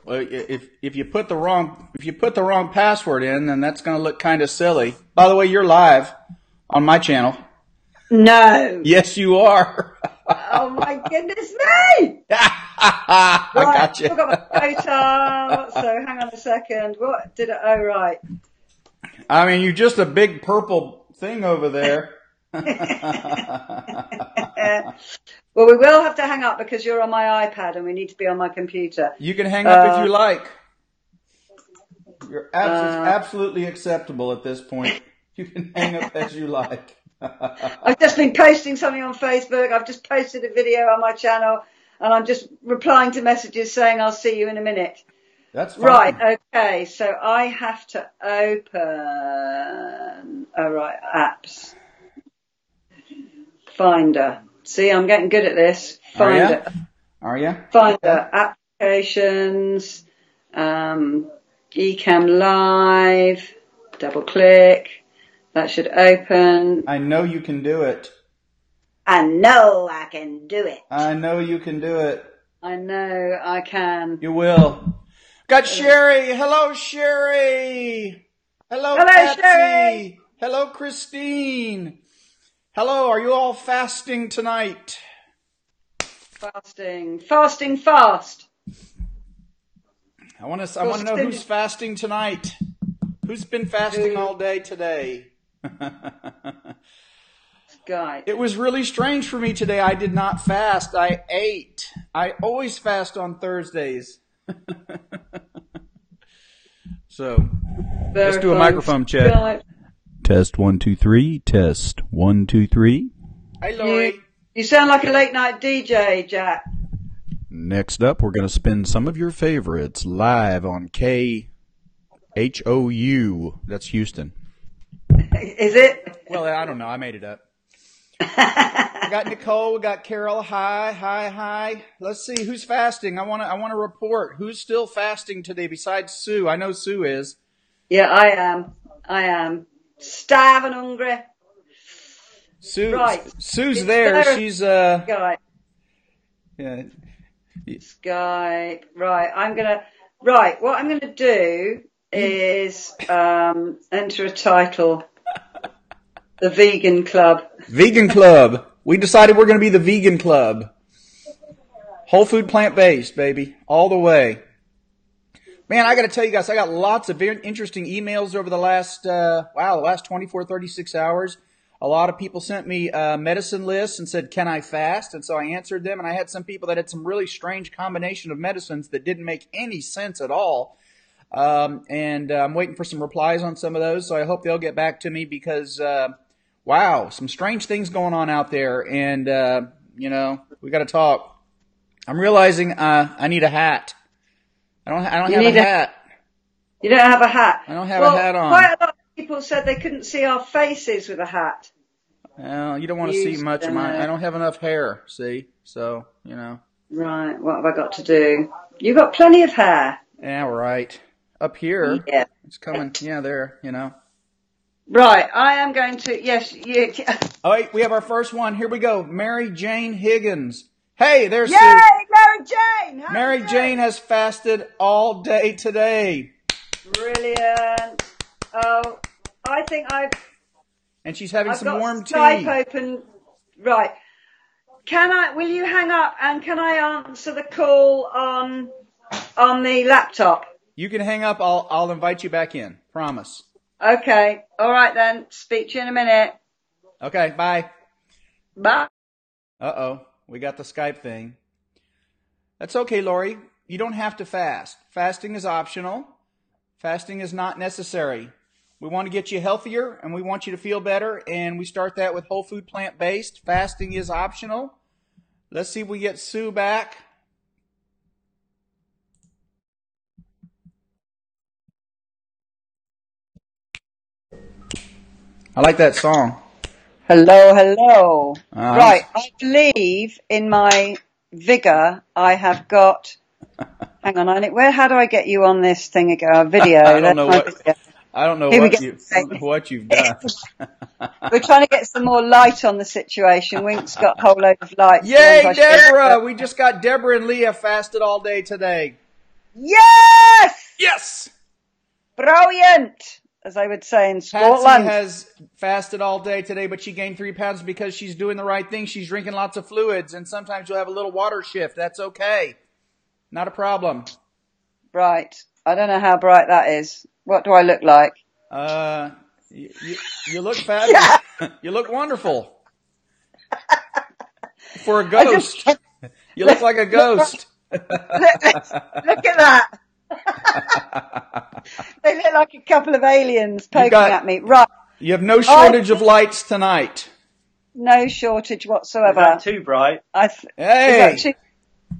Well, if you put the wrong password in, then that's going to look kind of silly. By the way, you're live on my channel. No. Yes, you are. Oh my goodness me! I got you. I've got my photo. So hang on a second. What did it? Oh right. I mean, you're just a big purple thing over there. Well, we will have to hang up because you're on my iPad and we need to be on my computer. You can hang up if you like. You're absolutely acceptable at this point. You can hang up as you like. I've just been posting something on Facebook. I've just posted a video on my channel and I'm just replying to messages saying I'll see you in a minute. That's fine. Right, okay, so I have to open, apps. Finder. See, I'm getting good at this. Finder. Are you? Finder. Okay. Applications, Ecamm Live, double click. That should open. I know you can do it. I know I can do it. I know you can do it. I know I can. You will. Got Sherry. Hello, Sherry. Hello, Patsy. Sherry. Hello, Christine. Hello, are you all fasting tonight? Fasting fast. I want to know who's fasting tonight. Who's been fasting all day today? Guy. It was really strange for me today. I did not fast. I ate. I always fast on Thursdays. So, let's do a microphone check. Guy. Test 1 2 3. Test 1 2 3. Hey, Lori. You sound like a late night DJ, Jack. Next up, we're going to spin some of your favorites live on KHOU. That's Houston. Is it? Well, I don't know. I made it up. We got Nicole. We got Carol. Hi. Let's see who's fasting. I want to report who's still fasting today besides Sue. I know Sue is. Yeah, I am. Starving hungry. Sue. Right. Sue's there. She's Skype. Yeah. Skype. Right. What I'm gonna do is enter a title. The Vegan Club. Vegan Club. We decided we're going to be the Vegan Club. Whole food, plant-based, baby. All the way. Man, I got to tell you guys, I got lots of very interesting emails over the last 24, 36 hours. A lot of people sent me medicine lists and said, can I fast? And so I answered them, and I had some people that had some really strange combination of medicines that didn't make any sense at all. And I'm waiting for some replies on some of those, so I hope they'll get back to me because... wow, some strange things going on out there, and, we got to talk. I'm realizing I need a hat. I don't have a hat. You don't have a hat? I don't have a hat on. Quite a lot of people said they couldn't see our faces with a hat. Well, you don't want to see much of mine. I don't have enough hair, see? So, Right, what have I got to do? You've got plenty of hair. Yeah, right. Up here. Yeah. It's coming, there, Right, I am going to, yes. Oh, wait, we have our first one. Here we go. Mary Jane Higgins. Hey, there's Sue. Yay, Mary Jane! Mary Jane has fasted all day today. Brilliant. Oh, I think And she's having some warm tea. Skype open. Right. Will you hang up and can I answer the call on the laptop? You can hang up. I'll invite you back in. Promise. Okay. All right then. Speak to you in a minute. Okay. Bye. Bye. Uh-oh. We got the Skype thing. That's okay, Lori. You don't have to fast. Fasting is optional. Fasting is not necessary. We want to get you healthier and we want you to feel better. And we start that with whole food plant-based. Fasting is optional. Let's see if we get Sue back. I like that song. Hello. Right, I believe in my vigor I have got... Hang on, how do I get you on this thing again? A video. I don't know what you've done. We're trying to get some more light on the situation. Wink's got a whole load of lights. Yay, Deborah! We just got Deborah and Leah fasted all day today. Yes! Yes! Brilliant, as they would say in Scotland. Patsy has fasted all day today, but she gained 3 pounds because she's doing the right thing. She's drinking lots of fluids, and sometimes you'll have a little water shift. That's okay. Not a problem. Right. I don't know how bright that is. What do I look like? You look fabulous. Yeah. You look wonderful. For a ghost. You look like a ghost. Look at that. They look like a couple of aliens poking at me. Right. You have no shortage of lights tonight. No shortage whatsoever. Is that too bright? Hey.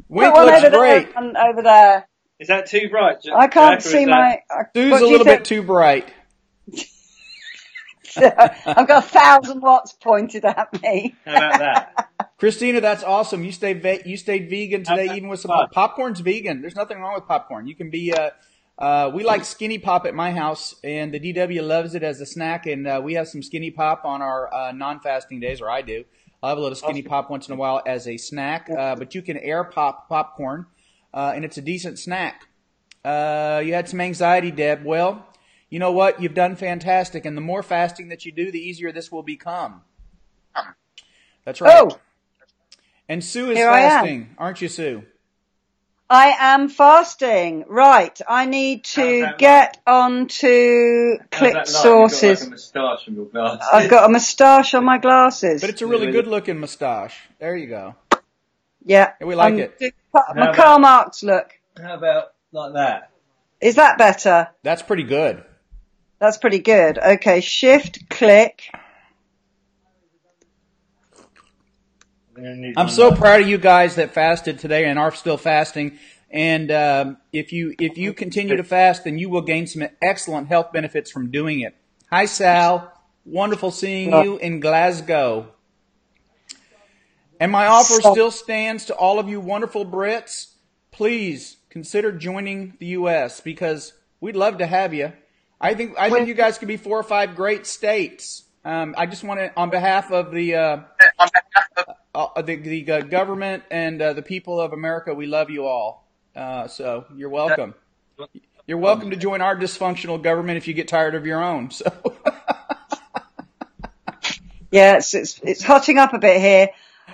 Wink looks great. Over there. Is that too bright? I can't see my... Sue's a little bit too bright. I've got 1,000 watts pointed at me. How about that? Christina, that's awesome. You stayed vegan today, even with some popcorn's vegan. There's nothing wrong with popcorn. You can be. We like Skinny Pop at my house, and the DW loves it as a snack. And we have some Skinny Pop on our non-fasting days, or I do. I'll have a little Skinny Pop once in a while as a snack. But you can air pop popcorn, and it's a decent snack. You had some anxiety, Deb. Well, you know what? You've done fantastic, and the more fasting that you do, the easier this will become. That's right. Oh. And Sue is fasting, aren't you, Sue? I am fasting. Right. I need to get on to Click Sources. You've got like a moustache on your glasses. I've got a moustache on my glasses. But it's a really good-looking moustache. There you go. Yeah. We like it. My Karl Marx look. How about like that? Is that better? That's pretty good. That's pretty good. Okay, shift, click. I'm so proud of you guys that fasted today and are still fasting. And if you continue to fast, then you will gain some excellent health benefits from doing it. Hi, Sal. Wonderful seeing you in Glasgow. And my offer still stands to all of you wonderful Brits. Please consider joining the U.S. because we'd love to have you. I think you guys could be 4 or 5 great states. I just want to, on behalf of the government and the people of America, we love you all. So you're welcome. You're welcome to join our dysfunctional government if you get tired of your own. So. Yeah, it's hotting up a bit here.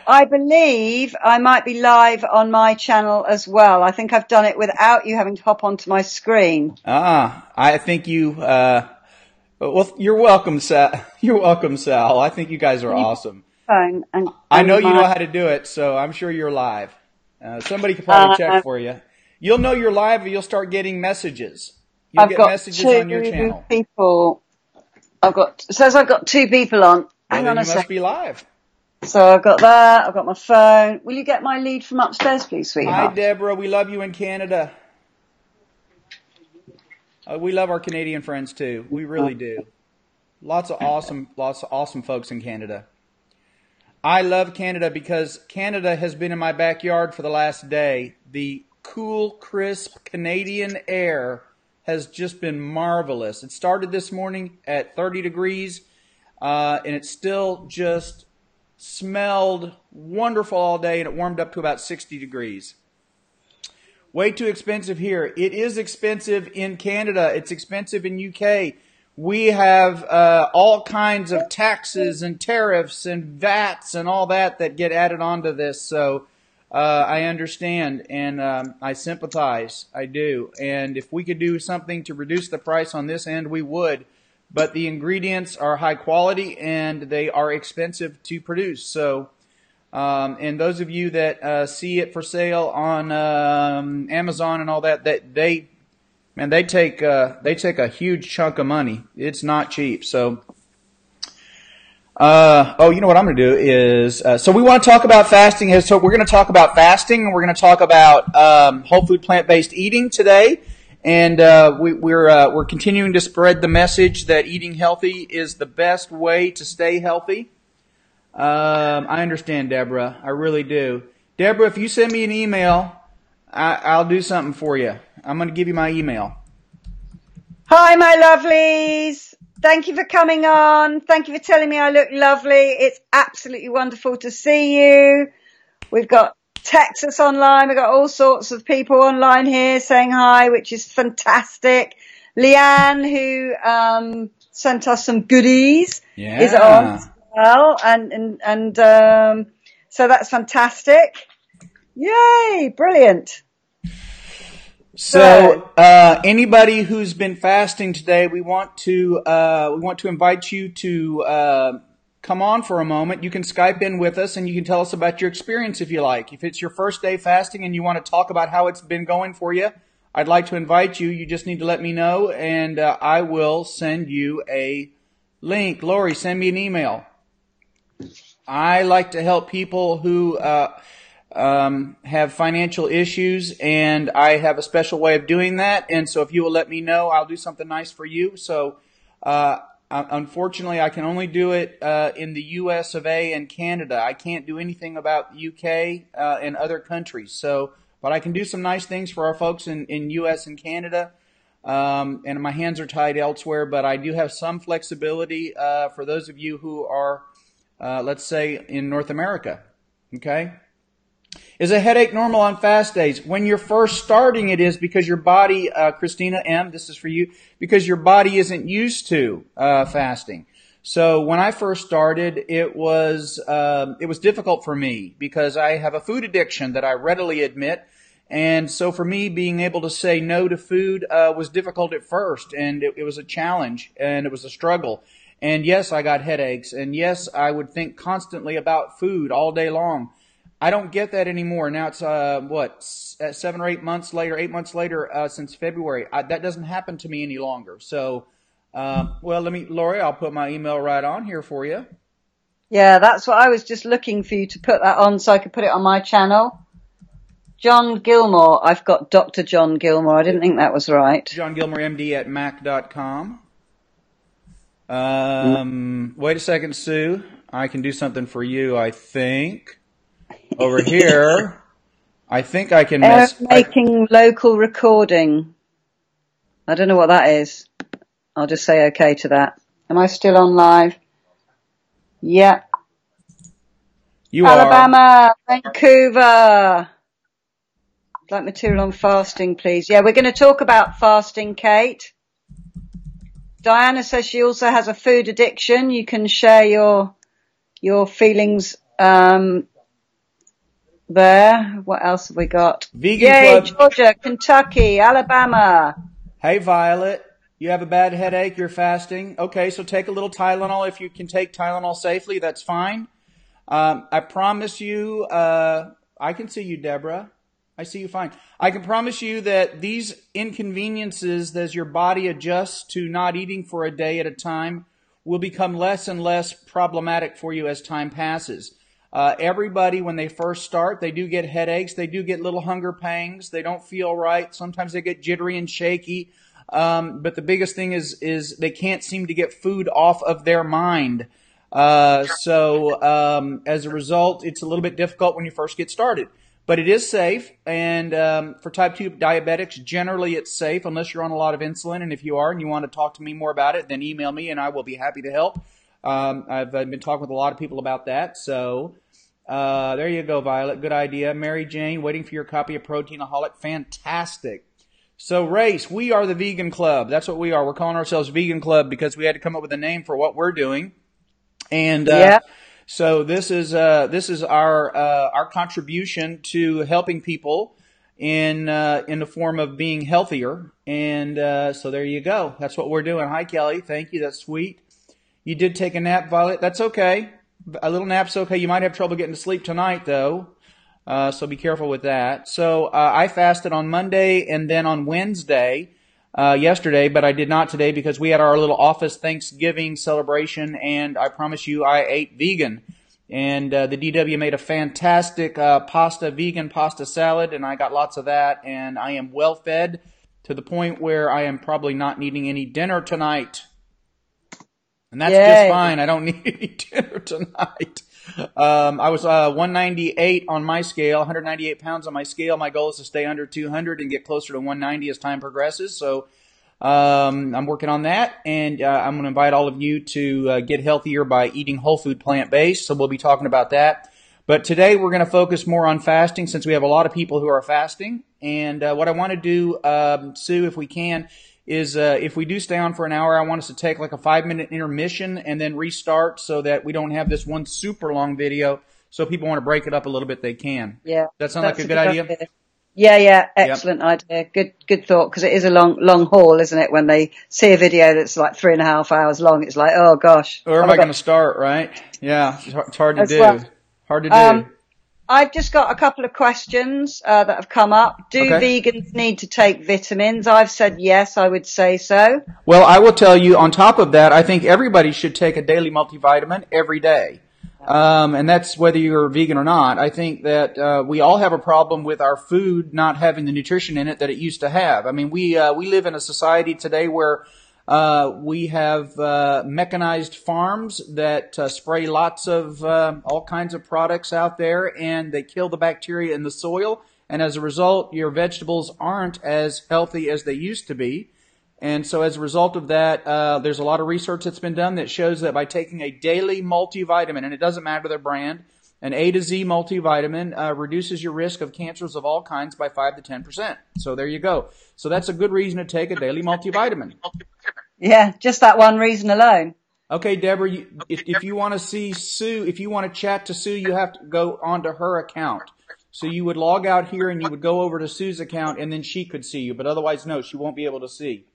I believe I might be live on my channel as well. I think I've done it without you having to hop onto my screen. I think you, well, you're welcome, Sal. You're welcome, Sal. I think you guys are awesome. I know you know how to do it, so I'm sure you're live. Somebody could probably check for you. You'll know you're live and you'll start getting messages. You'll get messages on your channel. It says I've got 2 people on. Hang on a second. You must be live. So I've got that. I've got my phone. Will you get my lead from upstairs, please, sweetheart? Hi, Deborah. We love you in Canada. We love our Canadian friends too. We really do. Lots of awesome folks in Canada. I love Canada because Canada has been in my backyard for the last day. The cool, crisp Canadian air has just been marvelous. It started this morning at 30 degrees, and it still just smelled wonderful all day, and it warmed up to about 60 degrees. Way too expensive here. It is expensive in Canada. It's expensive in UK. We have all kinds of taxes and tariffs and VATs and all that get added onto this. So I understand and I sympathize. I do. And if we could do something to reduce the price on this end, we would. But the ingredients are high quality and they are expensive to produce. So, and those of you that see it for sale on Amazon and all that, they take a huge chunk of money. It's not cheap. So, you know what I'm going to do is, so we want to talk about fasting. So we're going to talk about fasting. We're going to talk about whole food plant-based eating today. And we're continuing to spread the message that eating healthy is the best way to stay healthy. I understand, Deborah. I really do. Deborah, if you send me an email, I'll do something for you. I'm going to give you my email. Hi, my lovelies. Thank you for coming on. Thank you for telling me I look lovely. It's absolutely wonderful to see you. We've got Texas online. We've got all sorts of people online here saying hi, which is fantastic. Leanne, who sent us some goodies, is on as well, and so that's fantastic. Yay, brilliant. So, anybody who's been fasting today, we want to invite you to come on for a moment. You can Skype in with us and you can tell us about your experience if you like. If it's your first day fasting and you want to talk about how it's been going for you, I'd like to invite you. You just need to let me know and I will send you a link. Lori, send me an email. I like to help people who have financial issues, and I have a special way of doing that. And so if you will let me know, I'll do something nice for you. So unfortunately, I can only do it in the U.S. of A. and Canada. I can't do anything about the UK and other countries. So, but I can do some nice things for our folks in U.S. and Canada. And my hands are tied elsewhere, but I do have some flexibility for those of you who are, let's say, in North America. Okay? Is a headache normal on fast days? When you're first starting, it is, because your body, Christina M., this is for you, because your body isn't used to fasting. So when I first started, it was difficult for me because I have a food addiction that I readily admit. And so for me, being able to say no to food was difficult at first, and it was a challenge, and it was a struggle. And yes, I got headaches, and yes, I would think constantly about food all day long. I don't get that anymore. Now it's, 7 or 8 months later, 8 months later, since February. That doesn't happen to me any longer. So, Lori, I'll put my email right on here for you. Yeah, that's what I was just looking for you to put that on so I could put it on my channel. John Gilmore. I've got Dr. John Gilmore. I didn't think that was right. John Gilmore, MD at Mac.com. Wait a second, Sue. I can do something for you, I think. Over here, I think I can making local recording. I don't know what that is. I'll just say okay to that. Am I still on live? Yeah. You Alabama, Vancouver. I'd like material on fasting, please. Yeah, we're going to talk about fasting, Kate. Diana says she also has a food addiction. You can share your feelings there. What else have we got? Vegan Club. Georgia, Kentucky, Alabama. Hey, Violet. You have a bad headache. You're fasting. Okay, so take a little Tylenol. If you can take Tylenol safely, that's fine. I promise you, I can see you, Deborah. I see you fine. I can promise you that these inconveniences as your body adjusts to not eating for a day at a time will become less and less problematic for you as time passes. Everybody, when they first start, they do get headaches. They do get little hunger pangs. They don't feel right. Sometimes they get jittery and shaky. But the biggest thing is they can't seem to get food off of their mind. So as a result, it's a little bit difficult when you first get started. But it is safe, and for type 2 diabetics, generally it's safe unless you're on a lot of insulin. And if you are and you want to talk to me more about it, then email me and I will be happy to help. I've been talking with a lot of people about that. So there you go, Violet. Good idea. Mary Jane, waiting for your copy of Proteinaholic. Fantastic. So, Race, we are the Vegan Club. That's what we are. We're calling ourselves Vegan Club because we had to come up with a name for what we're doing. And so this is our contribution to helping people in the form of being healthier. And so there you go. That's what we're doing. Hi, Kelly. Thank you. That's sweet. You did take a nap, Violet. That's okay. A little nap's okay. You might have trouble getting to sleep tonight, though. So be careful with that. So I fasted on Monday and then on Wednesday yesterday, but I did not today because we had our little office Thanksgiving celebration, and I promise you I ate vegan. And the DW made a fantastic vegan pasta salad, and I got lots of that, and I am well fed to the point where I am probably not needing any dinner tonight. And that's just fine. I don't need any dinner tonight. I was 198 on my scale, 198 pounds on my scale. My goal is to stay under 200 and get closer to 190 as time progresses. So I'm working on that, and I'm going to invite all of you to get healthier by eating whole food plant-based. So we'll be talking about that. But today we're going to focus more on fasting since we have a lot of people who are fasting. And what I want to do, Sue, if we can, is if we do stay on for an hour, I want us to take like a 5-minute intermission and then restart so that we don't have this one super long video. So if people want to break it up a little bit, they can. Yeah. That sound like a good idea? Yeah. Excellent idea. Good thought, because it is a long haul, isn't it? When they see a video that's like 3.5 hours long, it's like, oh gosh. Where am I going to start, right? Yeah, it's hard to do. Well. Hard to do. I've just got a couple of questions that have come up. Do vegans need to take vitamins? I've said yes, I would say so. Well, I will tell you, on top of that, I think everybody should take a daily multivitamin every day. And that's whether you're vegan or not. I think that we all have a problem with our food not having the nutrition in it that it used to have. I mean, we live in a society today where we have mechanized farms that spray lots of all kinds of products out there, and they kill the bacteria in the soil. And as a result, your vegetables aren't as healthy as they used to be. And so as a result of that, there's a lot of research that's been done that shows that by taking a daily multivitamin, and it doesn't matter the brand, an A to Z multivitamin reduces your risk of cancers of all kinds by 5 to 10%. So there you go. So that's a good reason to take a daily multivitamin. Yeah, just that one reason alone. Okay, Deborah, if you want to see Sue, if you want to chat to Sue, you have to go onto her account. So you would log out here and you would go over to Sue's account and then she could see you. But otherwise, no, she won't be able to see.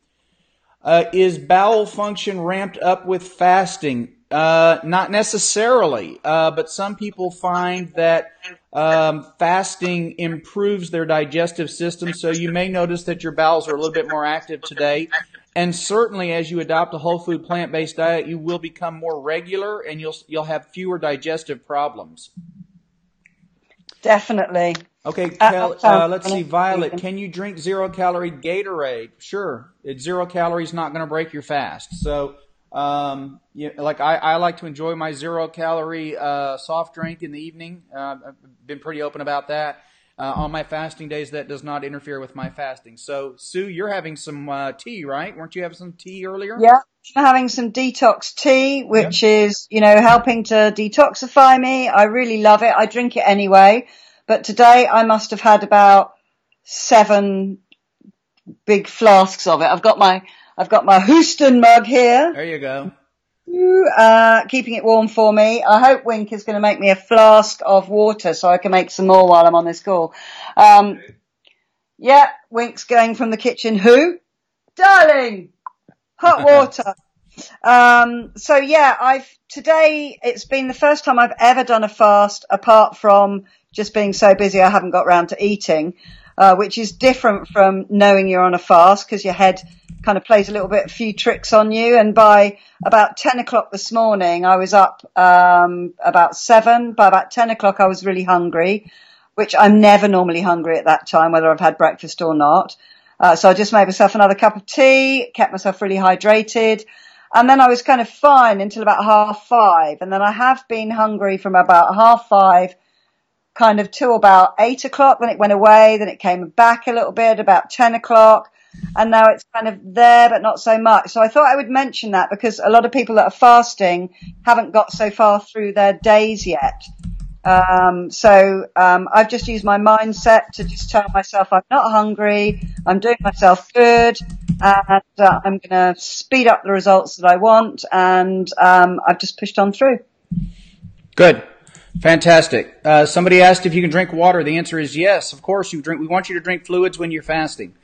Is bowel function ramped up with fasting? Not necessarily, but some people find that fasting improves their digestive system, so you may notice that your bowels are a little bit more active today. And certainly as you adopt a whole food plant-based diet, you will become more regular and you'll have fewer digestive problems. Definitely. Okay, let's see, Violet, can you drink 0-calorie Gatorade? Sure. It's 0 calories, not going to break your fast. So, like I like to enjoy my 0-calorie soft drink in the evening. I've been pretty open about that. On my fasting days, that does not interfere with my fasting. So, Sue, you're having some tea, right? Weren't you having some tea earlier? Yeah, I'm having some detox tea, which is, helping to detoxify me. I really love it. I drink it anyway. But today I must have had about 7 big flasks of it. I've got my Houston mug here. There you go. Keeping it warm for me. I hope Wink is going to make me a flask of water so I can make some more while I'm on this call. Yeah, Wink's going from the kitchen. Who? Darling! Hot water. So yeah, today it's been the first time I've ever done a fast apart from just being so busy I haven't got round to eating, which is different from knowing you're on a fast because your head kind of plays a few tricks on you. And by about 10 o'clock this morning, I was up about 7. By about 10 o'clock, I was really hungry, which I'm never normally hungry at that time, whether I've had breakfast or not. So I just made myself another cup of tea, kept myself really hydrated. And then I was kind of fine until about 5:30. And then I have been hungry from about 5:30 kind of till about 8 o'clock. Then it went away. Then it came back a little bit about 10 o'clock. And now it's kind of there, but not so much. So I thought I would mention that because a lot of people that are fasting haven't got so far through their days yet. I've just used my mindset to just tell myself I'm not hungry. I'm doing myself good. And I'm going to speed up the results that I want. And I've just pushed on through. Good. Fantastic. Somebody asked if you can drink water. The answer is yes. Of course you drink. We want you to drink fluids when you're fasting.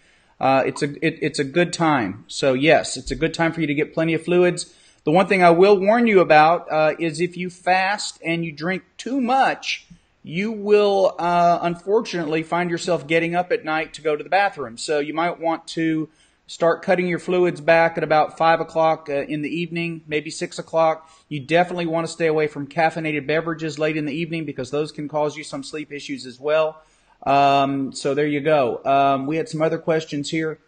It's a good time. So yes, it's a good time for you to get plenty of fluids. The one thing I will warn you about is if you fast and you drink too much, you will unfortunately find yourself getting up at night to go to the bathroom. So you might want to start cutting your fluids back at about 5 o'clock in the evening, maybe 6 o'clock. You definitely want to stay away from caffeinated beverages late in the evening because those can cause you some sleep issues as well. So there you go. We had some other questions here.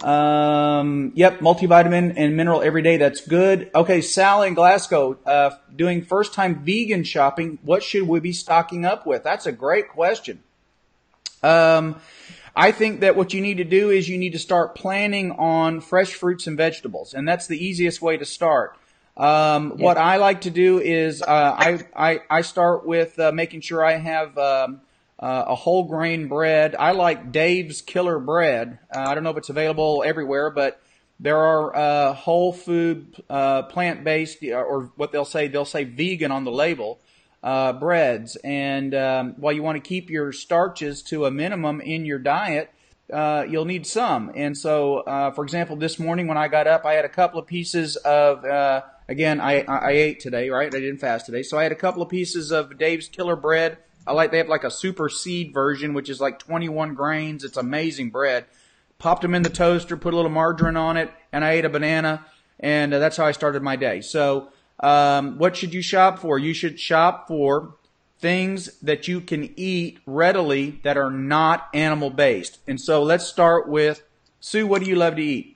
Yep, multivitamin and mineral every day. That's good. Okay, Sal in Glasgow, doing first time vegan shopping. What should we be stocking up with? That's a great question. I think that what you need to do is you need to start planning on fresh fruits and vegetables, and that's the easiest way to start. What I like to do is I start with making sure I have a whole grain bread. I like Dave's Killer Bread. I don't know if it's available everywhere, but there are whole food, plant-based, or what they'll say vegan on the label, breads. And while you want to keep your starches to a minimum in your diet, you'll need some. And so, for example, this morning when I got up, I had a couple of pieces of, again, I ate today, right? I didn't fast today. So I had a couple of pieces of Dave's Killer Bread. They have like a super seed version, which is like 21 grains. It's amazing bread. Popped them in the toaster, put a little margarine on it, and I ate a banana, and that's how I started my day. So, what should you shop for? You should shop for things that you can eat readily that are not animal-based. And so let's start with, Sue, what do you love to eat?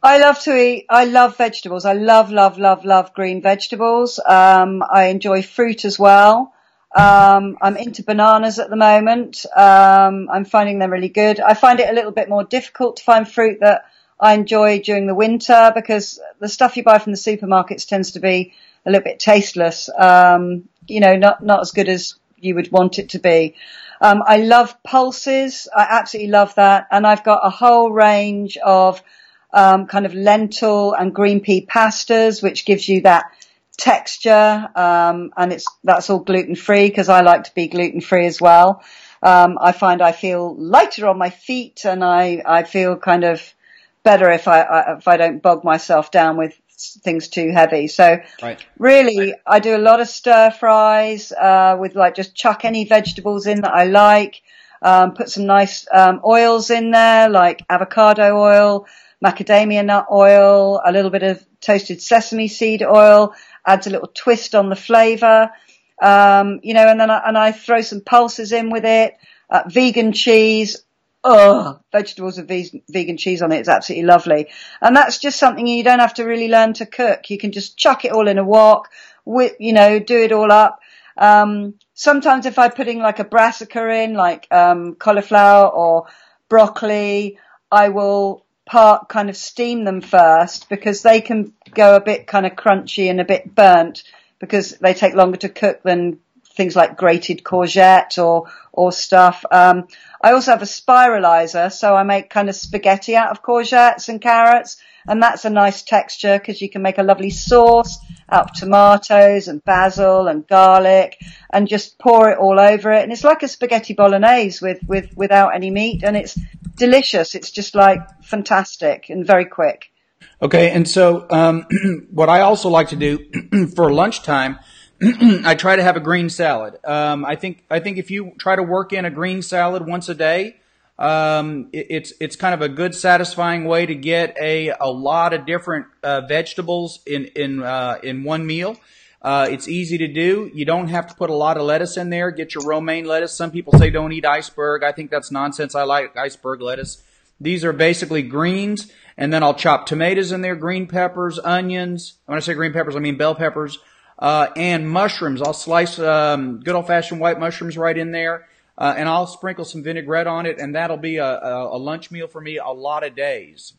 I love vegetables. I love green vegetables. I enjoy fruit as well. I'm into bananas at the moment. I'm finding them really good. I find it a little bit more difficult to find fruit that I enjoy during the winter because the stuff you buy from the supermarkets tends to be a little bit tasteless. Not as good as you would want it to be. I love pulses. I absolutely love that. And I've got a whole range of, kind of lentil and green pea pastas, which gives you that texture, and that's all gluten free because I like to be gluten free as well. I find I feel lighter on my feet and I feel kind of better if I don't bog myself down with things too heavy. So really I do a lot of stir fries, with like just chuck any vegetables in that I like, put some nice, oils in there like avocado oil, macadamia nut oil, a little bit of toasted sesame seed oil, adds a little twist on the flavor, and then I throw some pulses in with it, vegan cheese. Vegetables with vegan cheese on it is absolutely lovely. And that's just something you don't have to really learn to cook. You can just chuck it all in a wok, do it all up. Sometimes if I'm putting like a brassica in, like, cauliflower or broccoli, I will kind of steam them first because they can go a bit kind of crunchy and a bit burnt because they take longer to cook than things like grated courgette or stuff. I also have a spiralizer, so I make kind of spaghetti out of courgettes and carrots, and that's a nice texture because you can make a lovely sauce out of tomatoes and basil and garlic and just pour it all over it. And it's like a spaghetti bolognese without any meat, and it's delicious. It's just like fantastic and very quick. Okay, and so what I also like to do for lunchtime, I try to have a green salad. I think if you try to work in a green salad once a day, it's kind of a good, satisfying way to get a lot of different vegetables in one meal. It's easy to do. You don't have to put a lot of lettuce in there. Get your romaine lettuce. Some people say don't eat iceberg. I think that's nonsense. I like iceberg lettuce. These are basically greens, and then I'll chop tomatoes in there, green peppers, onions. When I say green peppers, I mean bell peppers. And mushrooms. I'll slice good old-fashioned white mushrooms right in there, and I'll sprinkle some vinaigrette on it, and that'll be a lunch meal for me a lot of days.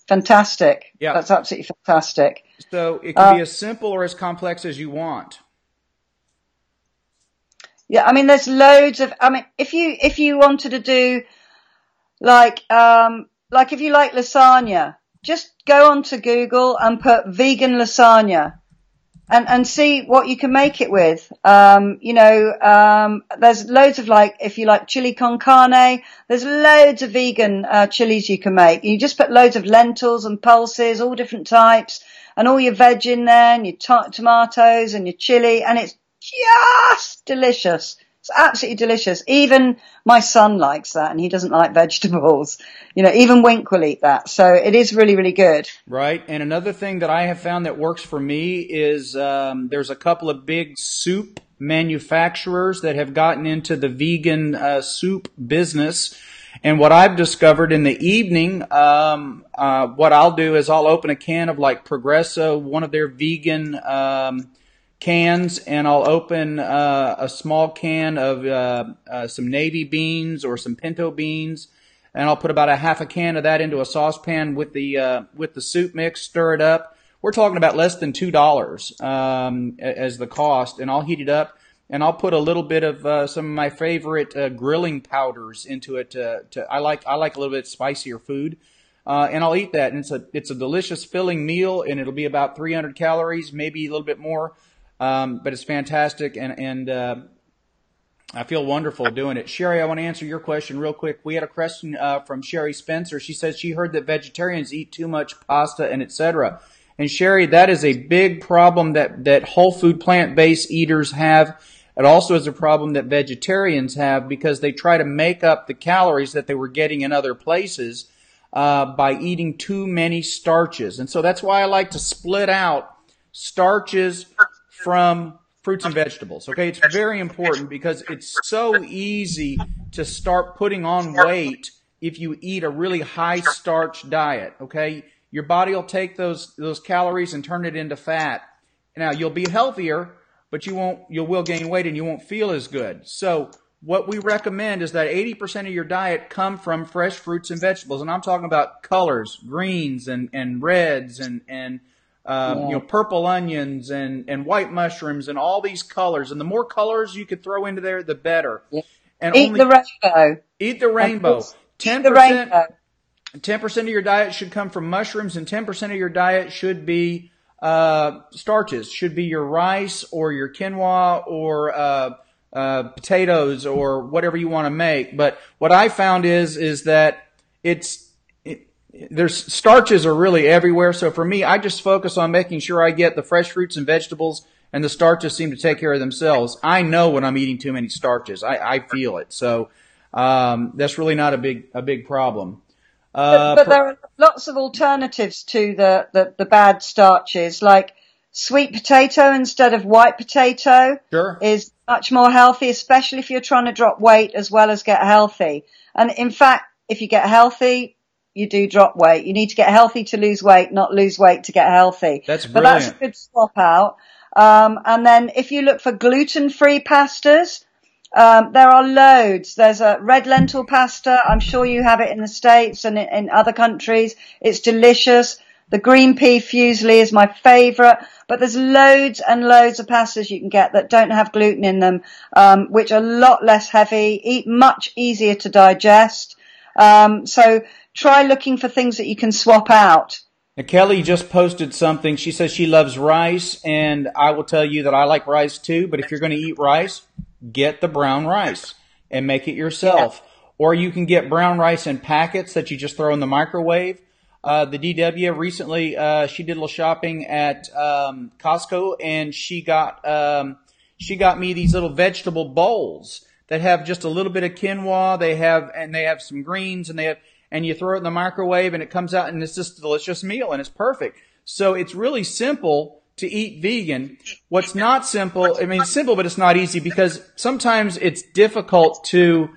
Fantastic. Yeah. That's absolutely fantastic. So it can be as simple or as complex as you want. Yeah, I mean, there's loads of, if you wanted to do like if you like lasagna, just go onto Google and put vegan lasagna and see what you can make it with. There's loads of if you like chili con carne, there's loads of vegan chilies you can make. You just put loads of lentils and pulses, all different types, and all your veg in there and your tomatoes and your chili, and it's just delicious. It's absolutely delicious. Even my son likes that, and he doesn't like vegetables. Even Wink will eat that. So it is really, really good. Right. And another thing that I have found that works for me is there's a couple of big soup manufacturers that have gotten into the vegan soup business. And what I've discovered in the evening, what I'll do is I'll open a can of Progresso, one of their vegan cans, and I'll open a small can of some navy beans or some pinto beans, and I'll put about a half a can of that into a saucepan with the soup mix, stir it up. We're talking about less than $2 as the cost, and I'll heat it up, and I'll put a little bit of some of my favorite grilling powders into it. I like a little bit spicier food, and I'll eat that. And it's a delicious filling meal, and it'll be about 300 calories, maybe a little bit more, but it's fantastic, and I feel wonderful doing it. Sherry, I want to answer your question real quick. We had a question from Sherry Spencer. She says she heard that vegetarians eat too much pasta and etc. And Sherry, that is a big problem that whole food plant-based eaters have. It also is a problem that vegetarians have because they try to make up the calories that they were getting in other places by eating too many starches. And so that's why I like to split out starches from fruits and vegetables. Okay, it's very important because it's so easy to start putting on weight if you eat a really high starch diet. Okay, your body will take those calories and turn it into fat. Now you'll be healthier, but you will gain weight and you won't feel as good. So what we recommend is that 80% of your diet come from fresh fruits and vegetables, and I'm talking about colors, greens and reds and purple onions and white mushrooms and all these colors. And the more colors you could throw into there, the better. And eat the rainbow. Eat the rainbow. 10% of your diet should come from mushrooms, and 10% of your diet should be starches. Should be your rice or your quinoa or potatoes or whatever you want to make. But what I found is that there's starches are really everywhere. So for me, I just focus on making sure I get the fresh fruits and vegetables, and the starches seem to take care of themselves. I know when I'm eating too many starches. I feel it. So that's really not a big problem. But there are lots of alternatives to the bad starches, like sweet potato instead of white potato is much more healthy, especially if you're trying to drop weight as well as get healthy. And in fact, if you get healthy, you do drop weight. You need to get healthy to lose weight, not lose weight to get healthy. That's brilliant. But that's a good swap out. And then if you look for gluten-free pastas, there are loads. There's a red lentil pasta. I'm sure you have it in the States and in other countries. It's delicious. The green pea fusilli is my favorite. But there's loads and loads of pastas you can get that don't have gluten in them, which are a lot less heavy, much easier to digest. So try looking for things that you can swap out. Now, Kelly just posted something. She says she loves rice, and I will tell you that I like rice too, but if you're going to eat rice, get the brown rice and make it yourself. Yeah. Or you can get brown rice in packets that you just throw in the microwave. The DW recently, she did a little shopping at Costco, and she got me these little vegetable bowls that have just a little bit of quinoa. They have some greens, and you throw it in the microwave, and it comes out, and it's just a delicious meal, and it's perfect. So it's really simple to eat vegan. What's not simple, simple, but it's not easy, because sometimes it's difficult to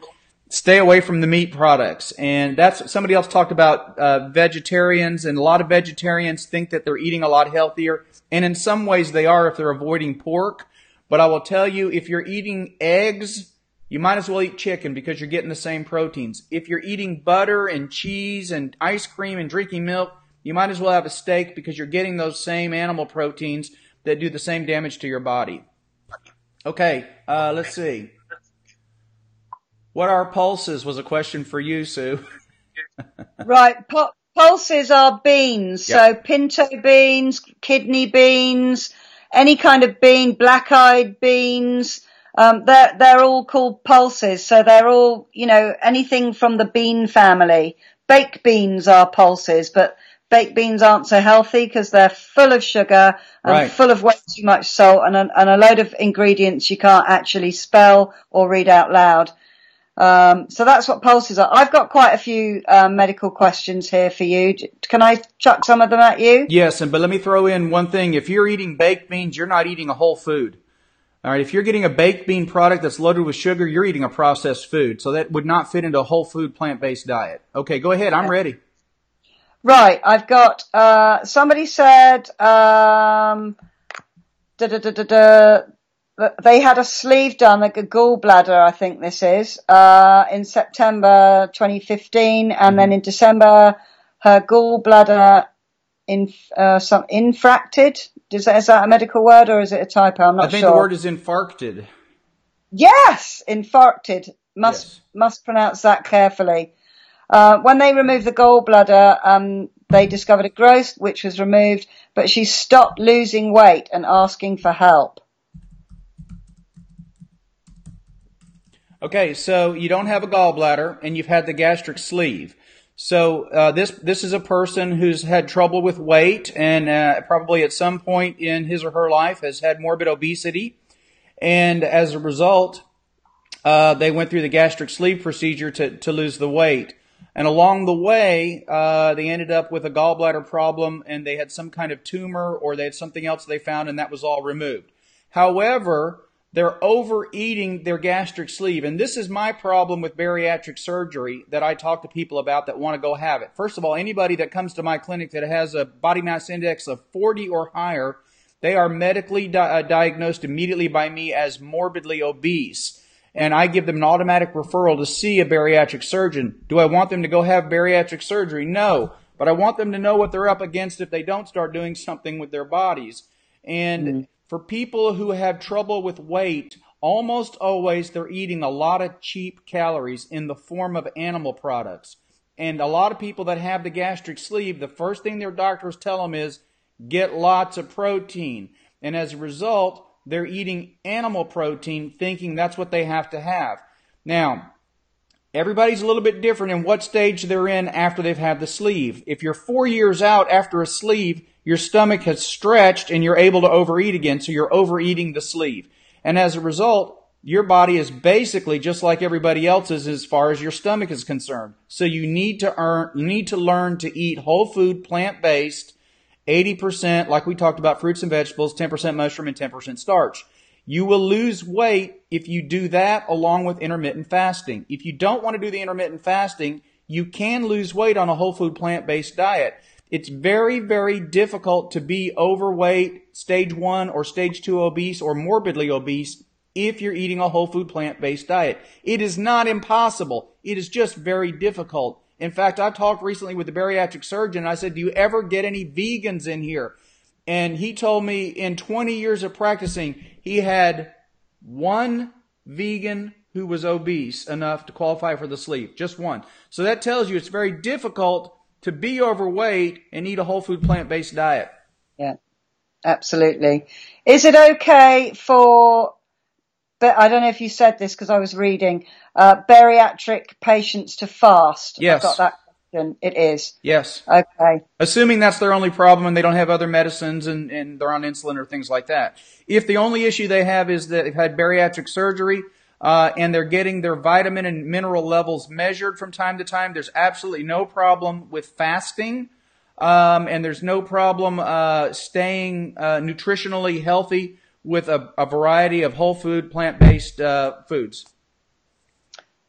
stay away from the meat products. And that's, somebody else talked about vegetarians, and a lot of vegetarians think that they're eating a lot healthier. And in some ways they are if they're avoiding pork. But I will tell you, if you're eating eggs, you might as well eat chicken because you're getting the same proteins. If you're eating butter and cheese and ice cream and drinking milk, you might as well have a steak because you're getting those same animal proteins that do the same damage to your body. Okay, let's see. What are pulses was a question for you, Sue. Right, pulses are beans. Yep. So pinto beans, kidney beans, any kind of bean, black-eyed beans. They're all called pulses. So they're all, anything from the bean family. Baked beans are pulses, but baked beans aren't so healthy because they're full of sugar and full of way too much salt and a load of ingredients you can't actually spell or read out loud. So that's what pulses are. I've got quite a few medical questions here for you. Can I chuck some of them at you? Yes, but let me throw in one thing. If you're eating baked beans, you're not eating a whole food. All right, if you're getting a baked bean product that's loaded with sugar, you're eating a processed food. So that would not fit into a whole food plant-based diet. Okay, go ahead. I'm ready. Right, I've got, somebody said, they had a sleeve done, like a gallbladder, I think this is, in September 2015, and then in December, her gallbladder infracted. Is that a medical word or is it a typo? I'm not sure. I think the word is infarcted. Yes, infarcted. Must pronounce that carefully. When they removed the gallbladder, they discovered a growth which was removed, but she stopped losing weight and asking for help. Okay, so you don't have a gallbladder and you've had the gastric sleeve. So this is a person who's had trouble with weight and probably at some point in his or her life has had morbid obesity. And as a result, they went through the gastric sleeve procedure to lose the weight. And along the way, they ended up with a gallbladder problem and they had some kind of tumor or they had something else they found and that was all removed. However, they're overeating their gastric sleeve. And this is my problem with bariatric surgery that I talk to people about that want to go have it. First of all, anybody that comes to my clinic that has a body mass index of 40 or higher, they are medically diagnosed immediately by me as morbidly obese. And I give them an automatic referral to see a bariatric surgeon. Do I want them to go have bariatric surgery? No. But I want them to know what they're up against if they don't start doing something with their bodies. And for people who have trouble with weight, almost always they're eating a lot of cheap calories in the form of animal products. And a lot of people that have the gastric sleeve, the first thing their doctors tell them is, get lots of protein. And as a result, they're eating animal protein thinking that's what they have to have. Now, everybody's a little bit different in what stage they're in after they've had the sleeve. If you're 4 years out after a sleeve, your stomach has stretched and you're able to overeat again, so you're overeating the sleeve. And as a result, your body is basically just like everybody else's as far as your stomach is concerned. So you need to learn to eat whole food, plant-based, 80%, like we talked about, fruits and vegetables, 10% mushroom, and 10% starch. You will lose weight if you do that along with intermittent fasting. If you don't want to do the intermittent fasting, you can lose weight on a whole food, plant-based diet. It's very, very difficult to be overweight, stage 1 or stage 2 obese or morbidly obese if you're eating a whole food, plant-based diet. It is not impossible. It is just very difficult. In fact, I talked recently with the bariatric surgeon. I said, do you ever get any vegans in here? And he told me in 20 years of practicing, he had one vegan who was obese enough to qualify for the sleeve. Just one. So that tells you it's very difficult to be overweight and eat a whole food plant-based diet. Yeah, absolutely. Is it okay for, but I don't know if you said this because I was reading, bariatric patients to fast? Yes. I got that question. It is. Yes. Okay. Assuming that's their only problem and they don't have other medicines and they're on insulin or things like that. If the only issue they have is that they've had bariatric surgery, and they're getting their vitamin and mineral levels measured from time to time, there's absolutely no problem with fasting, and there's no problem staying nutritionally healthy with a variety of whole food, plant-based foods.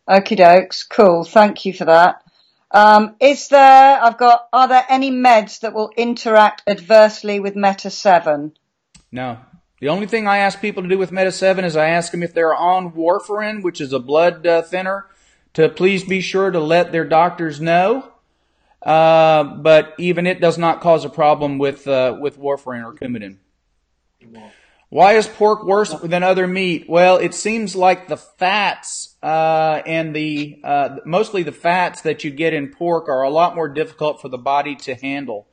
Okie dokes. Cool. Thank you for that. Are there any meds that will interact adversely with Meta-7? No. The only thing I ask people to do with Meta-7 is I ask them if they're on warfarin, which is a blood thinner, to please be sure to let their doctors know. But even it does not cause a problem with warfarin or Coumadin. Why is pork worse than other meat? Well, it seems like the fats and mostly the fats that you get in pork are a lot more difficult for the body to handle.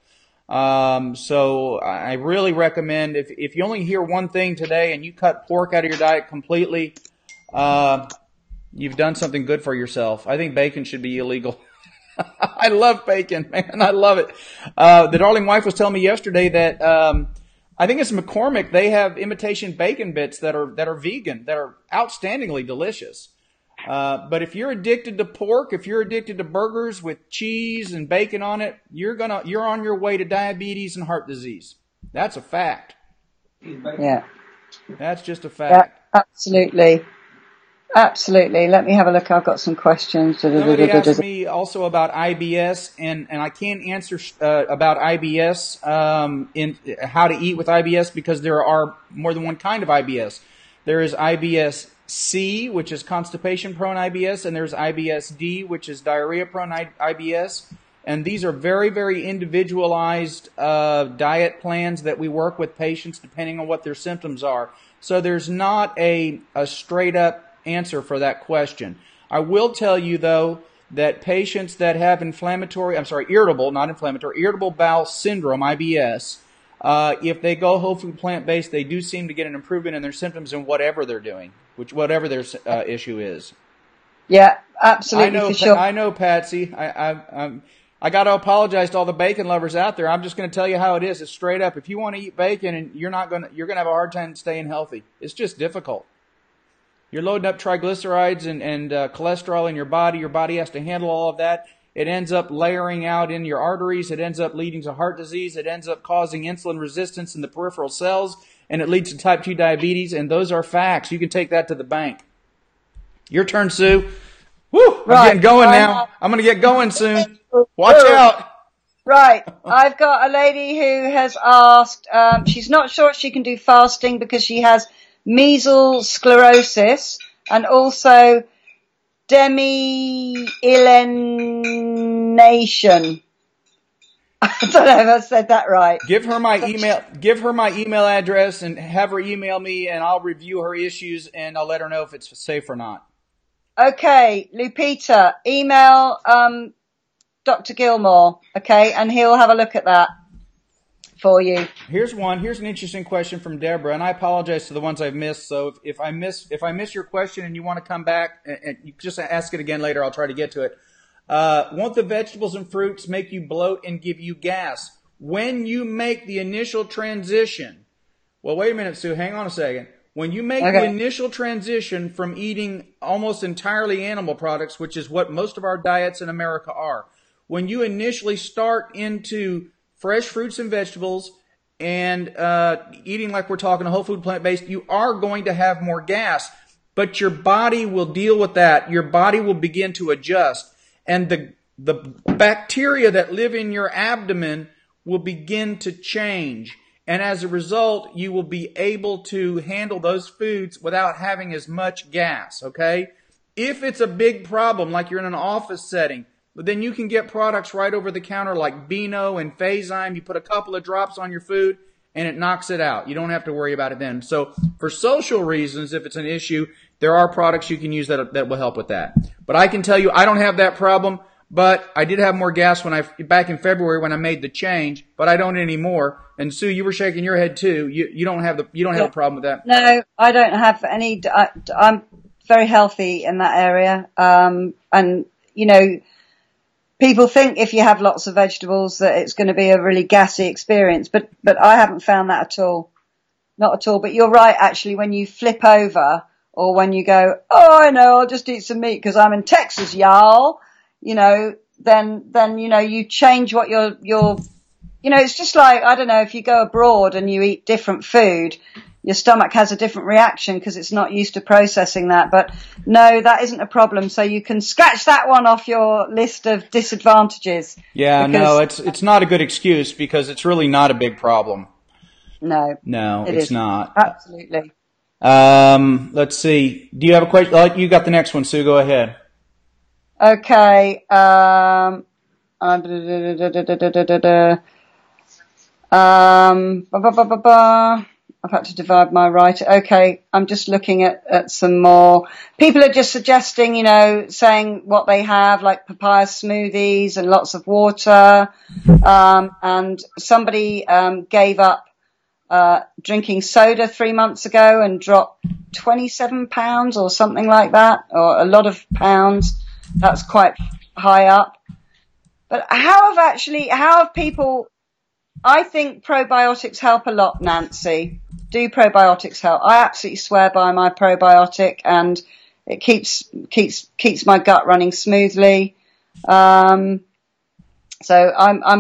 So I really recommend if you only hear one thing today and you cut pork out of your diet completely, you've done something good for yourself. I think bacon should be illegal. I love bacon, man. I love it. The darling wife was telling me yesterday that, I think it's McCormick. They have imitation bacon bits that are vegan, that are outstandingly delicious. But if you're addicted to pork, if you're addicted to burgers with cheese and bacon on it, you're on your way to diabetes and heart disease. That's a fact. Yeah. That's just a fact. Yeah, absolutely. Absolutely. Let me have a look. I've got some questions. Somebody asked me also about IBS, and I can't answer about IBS in how to eat with IBS because there are more than one kind of IBS. There is IBS-C, which is constipation-prone IBS, and there's IBS-D, which is diarrhea-prone IBS. And these are very, very individualized diet plans that we work with patients depending on what their symptoms are. So there's not a straight-up answer for that question. I will tell you, though, that patients that have irritable bowel syndrome, IBS, if they go whole food plant-based, they do seem to get an improvement in their symptoms in whatever they're doing, whatever their issue is. Yeah, absolutely, for sure. I know, Patsy. I got to apologize to all the bacon lovers out there. I'm just going to tell you how it is. It's straight up. If you want to eat bacon, and you're going to have a hard time staying healthy. It's just difficult. You're loading up triglycerides and cholesterol in your body. Your body has to handle all of that. It ends up layering out in your arteries. It ends up leading to heart disease. It ends up causing insulin resistance in the peripheral cells, and it leads to type 2 diabetes. And those are facts. You can take that to the bank. Your turn, Sue. Woo! I'm getting going now. I'm going to get going soon. Watch out. Right. I've got a lady who has asked, she's not sure she can do fasting because she has measles sclerosis and also demyelination. I don't know if I said that right. Give her my email address and have her email me, and I'll review her issues and I'll let her know if it's safe or not. Okay, Lupita, email Dr. Gilmore, okay, and he'll have a look at that for you. Here's an interesting question from Deborah, and I apologize to the ones I've missed. So if I miss your question and you want to come back and you just ask it again later, I'll try to get to it. Won't the vegetables and fruits make you bloat and give you gas when you make the initial transition? Well, wait a minute, Sue. Hang on a second. When you make the initial transition from eating almost entirely animal products, which is what most of our diets in America are, when you initially start into fresh fruits and vegetables and eating like we're talking a whole food plant-based, you are going to have more gas, but your body will deal with that. Your body will begin to adjust, and the bacteria that live in your abdomen will begin to change. And as a result, you will be able to handle those foods without having as much gas, okay? If it's a big problem, like you're in an office setting, then you can get products right over the counter like Beano and Phazyme. You put a couple of drops on your food and it knocks it out. You don't have to worry about it then. So for social reasons, if it's an issue, there are products you can use that will help with that. But I can tell you, I don't have that problem, but I did have more gas back in February when I made the change, but I don't anymore. And Sue, you were shaking your head too. You don't have a problem with that. No, I don't have any. I'm very healthy in that area. And you know, people think if you have lots of vegetables that it's going to be a really gassy experience, but I haven't found that at all. Not at all. But you're right, actually, when you flip over or when you go, oh, I know, I'll just eat some meat because I'm in Texas, y'all, you know, then, you know, you change what you're, you know, it's just like, I don't know, if you go abroad and you eat different food, your stomach has a different reaction because it's not used to processing that. But no, that isn't a problem. So you can scratch that one off your list of disadvantages. Yeah, no, it's not a good excuse because it's really not a big problem. No, it's not. Absolutely. Let's see. Do you have a question? You got the next one, Sue. Go ahead. Okay. I've had to divide my writer. Okay, I'm just looking at some more. People are just suggesting, you know, saying what they have, like papaya smoothies and lots of water. And somebody gave up drinking soda 3 months ago and dropped 27 pounds or something like that, or a lot of pounds. That's quite high up. But how have people, I think probiotics help a lot, Nancy. Do probiotics help? I absolutely swear by my probiotic, and it keeps my gut running smoothly. So I'm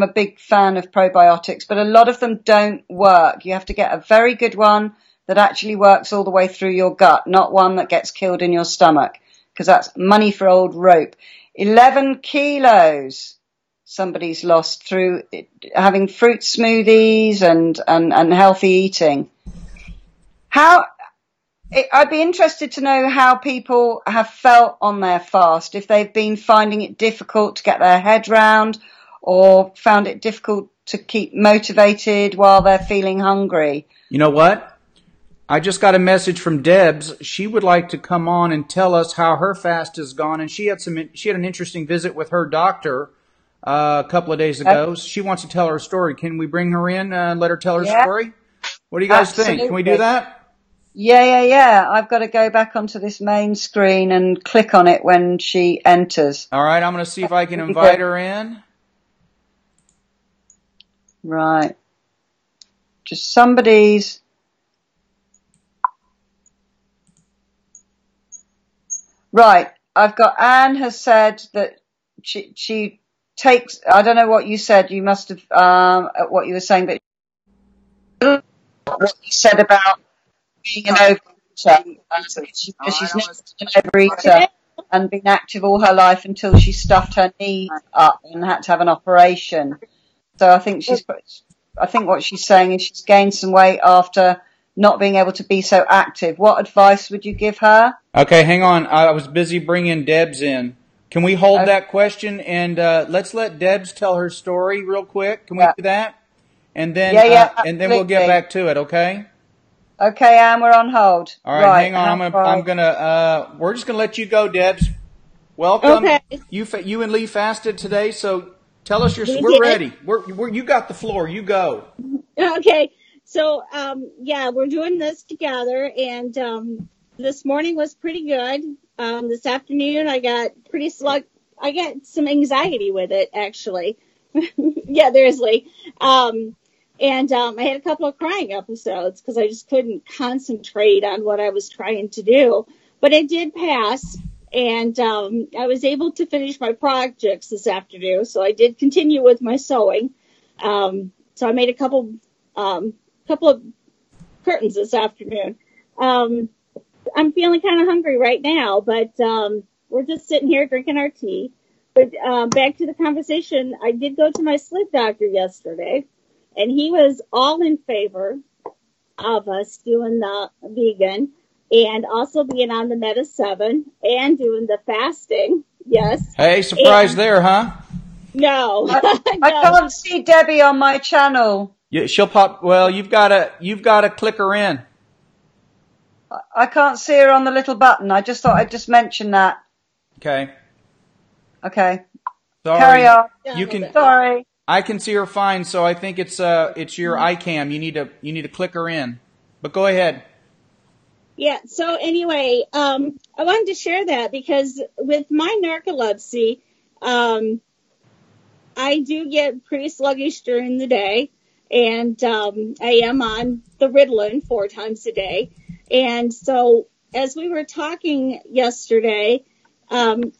a big fan of probiotics, but a lot of them don't work. You have to get a very good one that actually works all the way through your gut, not one that gets killed in your stomach, because that's money for old rope. 11 kilos somebody's lost through having fruit smoothies and healthy eating. How I'd be interested to know how people have felt on their fast, if they've been finding it difficult to get their head round or found it difficult to keep motivated while they're feeling hungry. You know what? I just got a message from Debs. She would like to come on and tell us how her fast has gone, and she had an interesting visit with her doctor a couple of days ago. She wants to tell her story. Can we bring her in and let her tell her story? What do you guys think? Can we do that? Yeah. I've got to go back onto this main screen and click on it when she enters. All right, I'm going to see if I can invite her in. Right. Just somebody's... Right. I've got Anne has said that she takes... I don't know what you said. You must have... what you were saying, but what you said about being an overeater. She's never been an overeater and been active all her life until she stuffed her knee up and had to have an operation. So I think what she's saying is she's gained some weight after not being able to be so active. What advice would you give her? Okay, hang on. I was busy bringing Debs in. Can we hold that question and let's let Debs tell her story real quick? Can we do that? And then and then we'll get back to it, okay? Okay, Anne, we're on hold. All right, hang on. We're just gonna let you go, Debs. Welcome. Okay. You and Lee fasted today, so tell us we're ready. You got the floor. You go. Okay. So, we're doing this together, and this morning was pretty good. This afternoon I got pretty slug. I got some anxiety with it, actually. Yeah, there's Lee. And I had a couple of crying episodes because I just couldn't concentrate on what I was trying to do. But it did pass, and I was able to finish my projects this afternoon. So I did continue with my sewing. So I made a couple of curtains this afternoon. I'm feeling kind of hungry right now, but we're just sitting here drinking our tea. But back to the conversation, I did go to my sleep doctor yesterday. And he was all in favor of us doing the vegan and also being on the Meta-7 and doing the fasting. Yes. Hey, surprise there, huh? No. I can't see Debbie on my channel. Yeah, she'll pop. Well, you've got to click her in. I can't see her on the little button. I just thought I'd just mention that. Okay. Sorry. Carry on. You can. Sorry. I can see her fine, so I think it's your iCam. You need to click her in. But go ahead. Yeah. So anyway, I wanted to share that because with my narcolepsy, I do get pretty sluggish during the day, and I am on the Ritalin 4 times a day. And so as we were talking yesterday,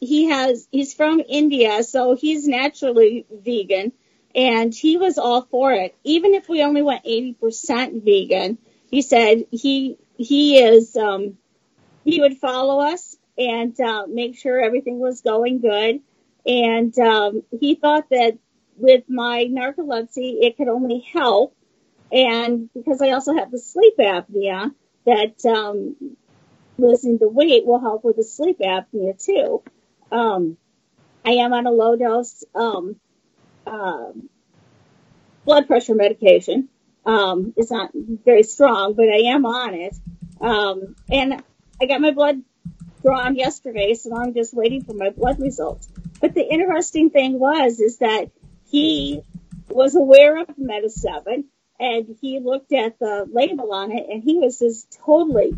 he's from India, so he's naturally vegan. And he was all for it. Even if we only went 80% vegan, he said he would follow us and make sure everything was going good. And he thought that with my narcolepsy, it could only help. And because I also have the sleep apnea, that losing the weight will help with the sleep apnea too. I am on a low dose blood pressure medication. It's not very strong, but I am on it. And I got my blood drawn yesterday, so I'm just waiting for my blood results. But the interesting thing is that he was aware of Meta-7, and he looked at the label on it, and he was just totally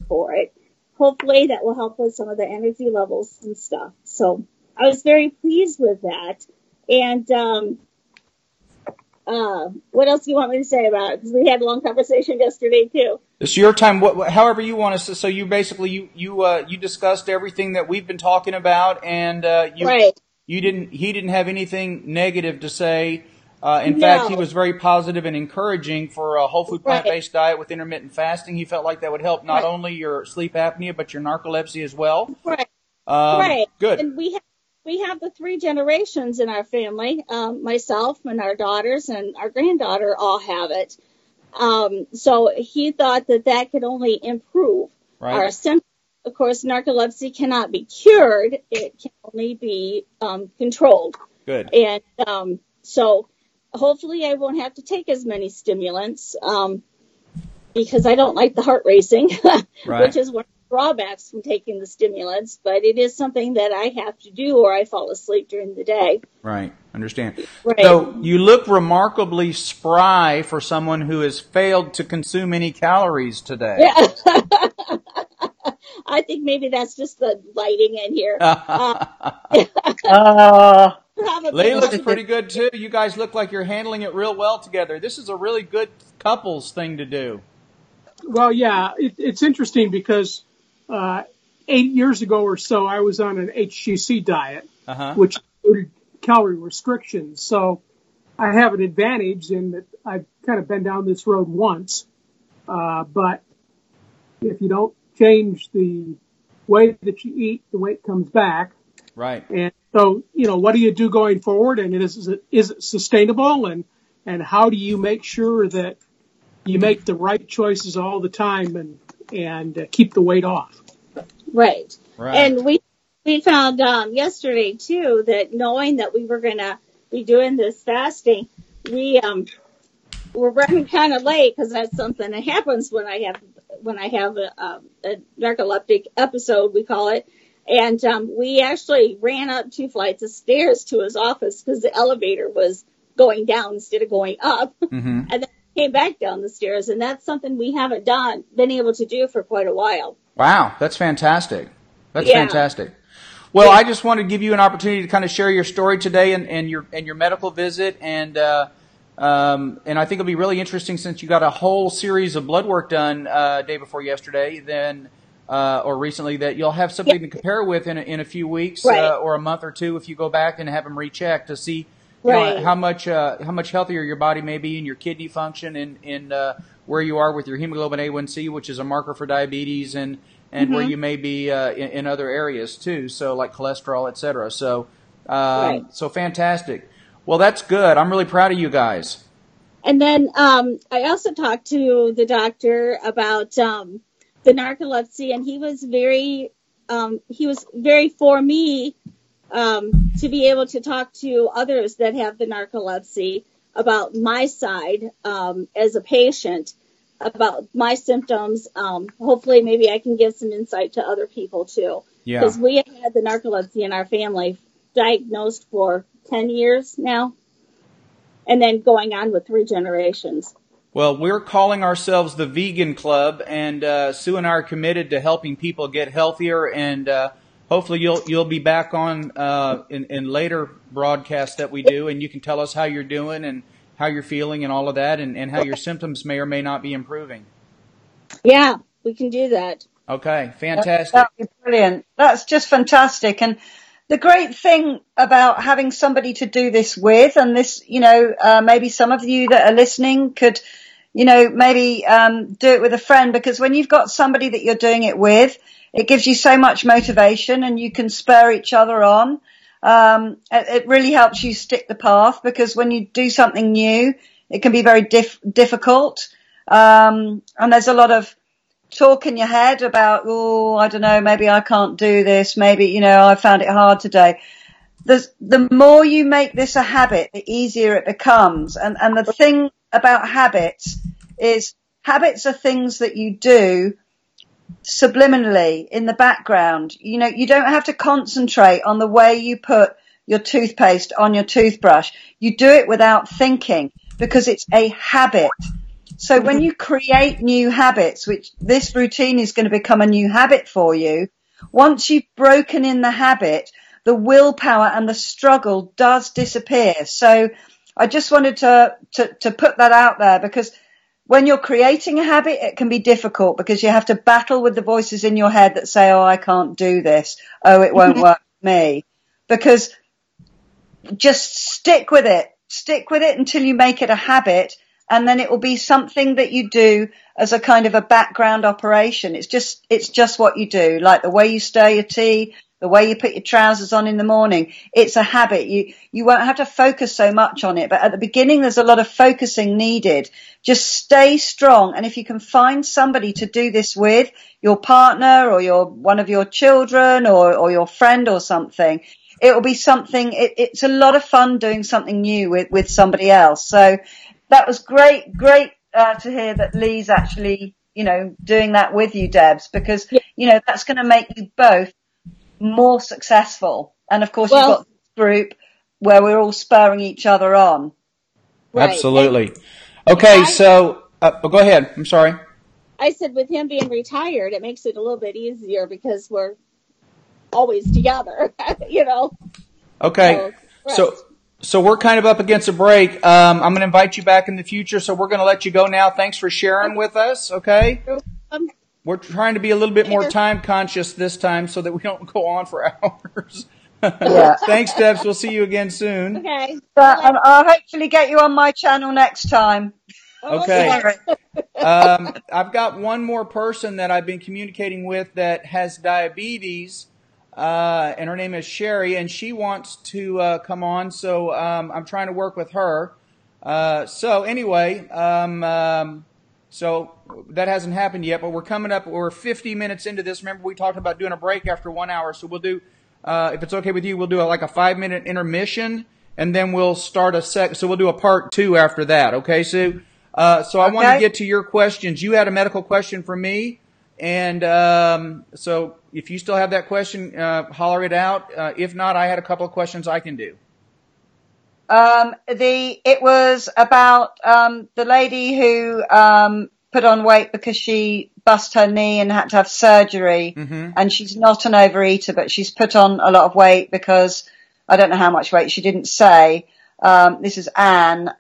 for it. Hopefully that will help with some of the energy levels and stuff. So I was very pleased with that. And what else do you want me to say about it? Because we had a long conversation yesterday too. It's your time. However you want us to. So you basically you discussed everything that we've been talking about, and he didn't have anything negative to say. In fact, he was very positive and encouraging for a whole food plant-based diet with intermittent fasting. He felt like that would help not only your sleep apnea but your narcolepsy as well. Right. Good. And we have the 3 generations in our family. Myself and our daughters and our granddaughter all have it. So he thought that could only improve our symptoms. Of course, narcolepsy cannot be cured. It can only be controlled. Good. And so hopefully I won't have to take as many stimulants because I don't like the heart racing, which is one of the drawbacks from taking the stimulants. But it is something that I have to do or I fall asleep during the day. Right. Understand. Right. So you look remarkably spry for someone who has failed to consume any calories today. Yeah. I think maybe that's just the lighting in here. Lee looks pretty good too. You guys look like you're handling it real well together. This is a really good couples thing to do. Well, yeah, it's interesting because 8 years ago or so, I was on an HGC diet, which included calorie restrictions. So I have an advantage in that I've kind of been down this road once. But if you don't change the way that you eat, the weight comes back. Right. And so, what do you do going forward? And is it sustainable? And how do you make sure that you make the right choices all the time and keep the weight off? Right. And we found yesterday too that knowing that we were going to be doing this fasting, we're running kind of late because that's something that happens when I have a narcoleptic episode, we call it. And we actually ran up 2 flights of stairs to his office because the elevator was going down instead of going up. Mm-hmm. And then came back down the stairs. And that's something we haven't been able to do for quite a while. Wow, that's fantastic. That's fantastic. Well, I just want to give you an opportunity to kind of share your story today and your medical visit. And I think it'll be really interesting since you got a whole series of blood work done day before yesterday. Then. Or recently, that you'll have something to compare with in a few weeks or a month or two if you go back and have them rechecked to see how much healthier your body may be and your kidney function and where you are with your hemoglobin A1C, which is a marker for diabetes, and where you may be in other areas too, so like cholesterol, et cetera. So so fantastic. Well, that's good. I'm really proud of you guys. And then I also talked to the doctor about the narcolepsy, and he was very for me to be able to talk to others that have the narcolepsy about my side as a patient, about my symptoms. Hopefully, maybe I can give some insight to other people too. Yeah. Because we have had the narcolepsy in our family, diagnosed for 10 years now, and then going on with 3 generations. Well, we're calling ourselves the Vegan Club, and Sue and I are committed to helping people get healthier. And hopefully, you'll be back on in later broadcasts that we do, and you can tell us how you're doing and how you're feeling and all of that, and how your symptoms may or may not be improving. Yeah, we can do that. Okay, fantastic. That would be brilliant. That's just fantastic. And the great thing about having somebody to do this with, and this, maybe some of you that are listening could, maybe do it with a friend, because when you've got somebody that you're doing it with, it gives you so much motivation and you can spur each other on. It really helps you stick the path, because when you do something new, it can be very difficult. And there's a lot of talk in your head about, I don't know, maybe I can't do this. Maybe, I found it hard today. The more you make this a habit, the easier it becomes. And the thing about habits is habits are things that you do subliminally in the background. You don't have to concentrate on the way you put your toothpaste on your toothbrush. You do it without thinking, because it's a habit. So when you create new habits, which this routine is going to become a new habit for you, once you've broken in the habit, the willpower and the struggle does disappear. So I just wanted to put that out there, because when you're creating a habit, it can be difficult, because you have to battle with the voices in your head that say, I can't do this. Oh, it won't work for me. Because just stick with it. Stick with it until you make it a habit, and then it will be something that you do as a kind of a background operation. It's just what you do, like the way you stir your tea, the way you put your trousers on in the morning. It's a habit. You won't have to focus so much on it, but at the beginning there's a lot of focusing needed. Just stay strong, and if you can find somebody to do this with, your partner or one of your children or your friend or something, it will be something. It's a lot of fun doing something new with somebody else. So that was great to hear that Lee's actually, doing that with you, Debs, because that's going to make you both more successful. And of course, you've got this group where we're all spurring each other on. Right. Absolutely. Okay, so go ahead. I'm sorry. I said with him being retired, it makes it a little bit easier because we're always together, Okay, so we're kind of up against a break. I'm going to invite you back in the future, so we're going to let you go now. Thanks for sharing with us, okay? We're trying to be a little bit more time conscious this time so that we don't go on for hours. Yeah. Thanks, Debs. We'll see you again soon. Okay. I'll hopefully get you on my channel next time. Okay. I've got one more person that I've been communicating with that has diabetes, and her name is Sherry, and she wants to come on, so I'm trying to work with her. So anyway, so that hasn't happened yet, but we're coming up. We're 50 minutes into this. Remember, we talked about doing a break after 1 hour, so we'll do, if it's okay with you, we'll do like a 5-minute intermission, and then we'll start so we'll do a part 2 after that. Okay, Sue? So I want to get to your questions. You had a medical question for me, and so if you still have that question, holler it out. If not, I had a couple of questions I can do. It was about the lady who put on weight because she bust her knee and had to have surgery, and she's not an overeater, but she's put on a lot of weight because I don't know how much weight, she didn't say. This is Anne,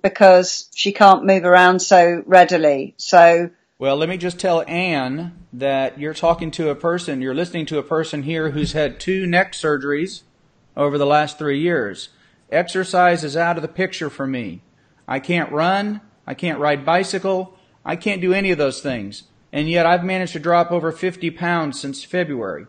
because she can't move around so readily. So, well, let me just tell Anne that you're listening to a person here who's had 2 neck surgeries over the last 3 years. Exercise is out of the picture for me. I can't run, I can't ride bicycle, I can't do any of those things. And yet I've managed to drop over 50 pounds since February.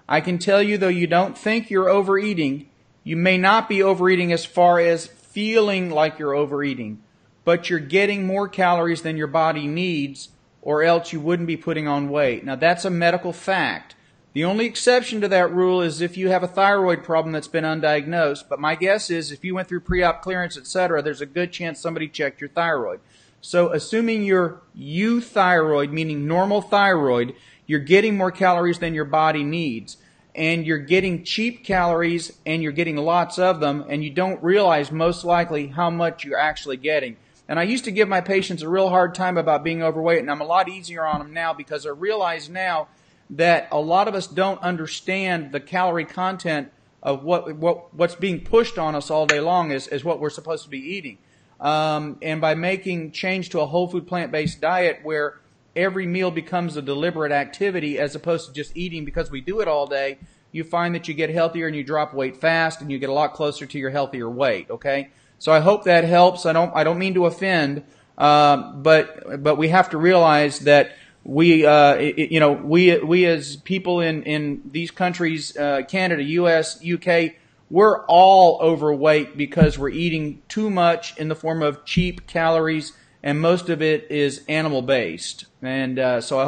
I can tell you, though you don't think you're overeating, you may not be overeating as far as feeling like you're overeating, but you're getting more calories than your body needs, or else you wouldn't be putting on weight. Now, that's a medical fact. The only exception to that rule is if you have a thyroid problem that's been undiagnosed, but my guess is if you went through pre-op clearance, etc., there's a good chance somebody checked your thyroid. So assuming you're euthyroid, meaning normal thyroid, you're getting more calories than your body needs. And you're getting cheap calories, and you're getting lots of them, and you don't realize most likely how much you're actually getting. And I used to give my patients a real hard time about being overweight, and I'm a lot easier on them now because I realize now that a lot of us don't understand the calorie content of what's being pushed on us all day long is what we're supposed to be eating. And by making change to a whole food plant-based diet where every meal becomes a deliberate activity as opposed to just eating because we do it all day, you find that you get healthier and you drop weight fast and you get a lot closer to your healthier weight, okay? So I hope that helps. I don't mean to offend, but we have to realize that we as people in these countries, Canada, US, UK, we're all overweight because we're eating too much in the form of cheap calories, and most of it is animal based. And so I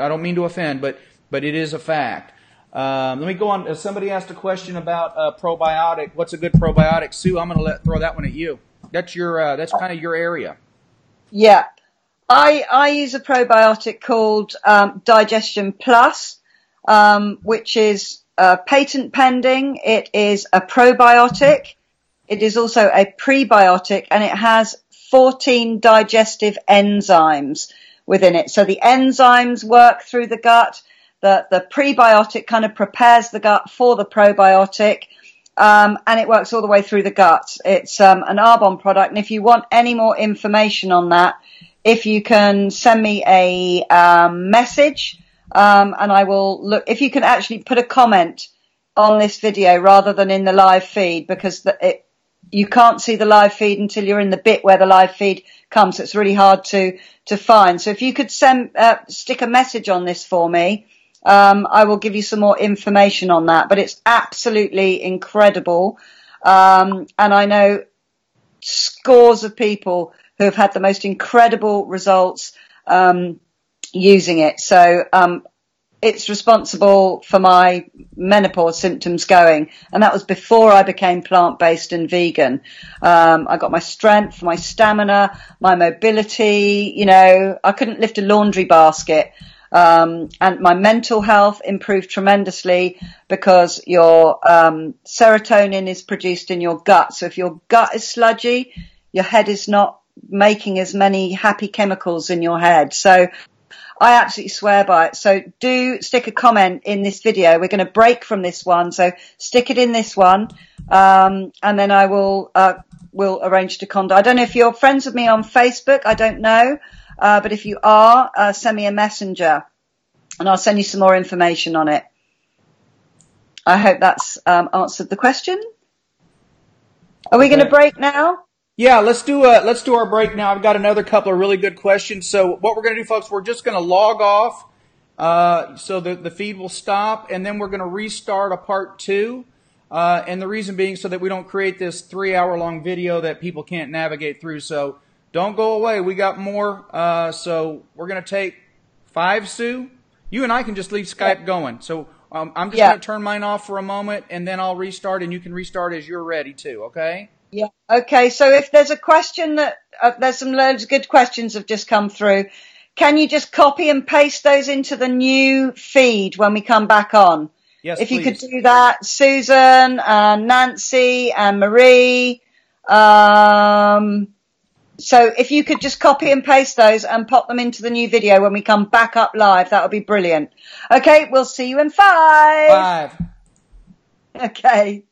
don't mean to offend, but it is a fact. Let me go on. Somebody asked a question about probiotic. What's a good probiotic? Sue, I'm going to throw that one at you. That's that's kind of your area. Yeah. I use a probiotic called Digestion Plus, which is patent pending. It is a probiotic. It is also a prebiotic, and it has 14 digestive enzymes within it. So the enzymes work through the gut. The prebiotic kind of prepares the gut for the probiotic, and it works all the way through the gut. It's an Arbonne product, and if you want any more information on that, if you can send me a message, and I will look. If you can actually put a comment on this video rather than in the live feed, because you can't see the live feed until you're in the bit where the live feed comes. So it's really hard to find. So if you could stick a message on this for me, I will give you some more information on that, but it's absolutely incredible. And I know scores of people who have had the most incredible results using it. So it's responsible for my menopause symptoms going, and that was before I became plant-based and vegan. I got my strength, my stamina, my mobility. You know, I couldn't lift a laundry basket. And my mental health improved tremendously because your serotonin is produced in your gut. So if your gut is sludgy, your head is not making as many happy chemicals in your head. So I absolutely swear by it. So do stick a comment in this video. We're going to break from this one. So stick it in this one. And then I will arrange to contact. I don't know if you're friends with me on Facebook. I don't know. But if you are, send me a messenger and I'll send you some more information on it. I hope that's answered the question. Are we going to break now? Yeah, let's do our break now. I've got another couple of really good questions. So what we're going to do, folks, we're just going to log off so the feed will stop, and then we're going to restart a part 2. And the reason being so that we don't create this 3-hour-long video that people can't navigate through. So don't go away. We got more. So we're going to take 5, Sue. You and I can just leave Skype going. So I'm just going to turn mine off for a moment, and then I'll restart, and you can restart as you're ready too, okay? Yeah. Okay. So if there's a question that there's some loads of good questions have just come through, can you just copy and paste those into the new feed when we come back on? Yes, if please. You could do that, Susan, Nancy, and Marie. So if you could just copy and paste those and pop them into the new video when we come back up live, that would be brilliant. Okay. We'll see you in 5. Bye. Okay.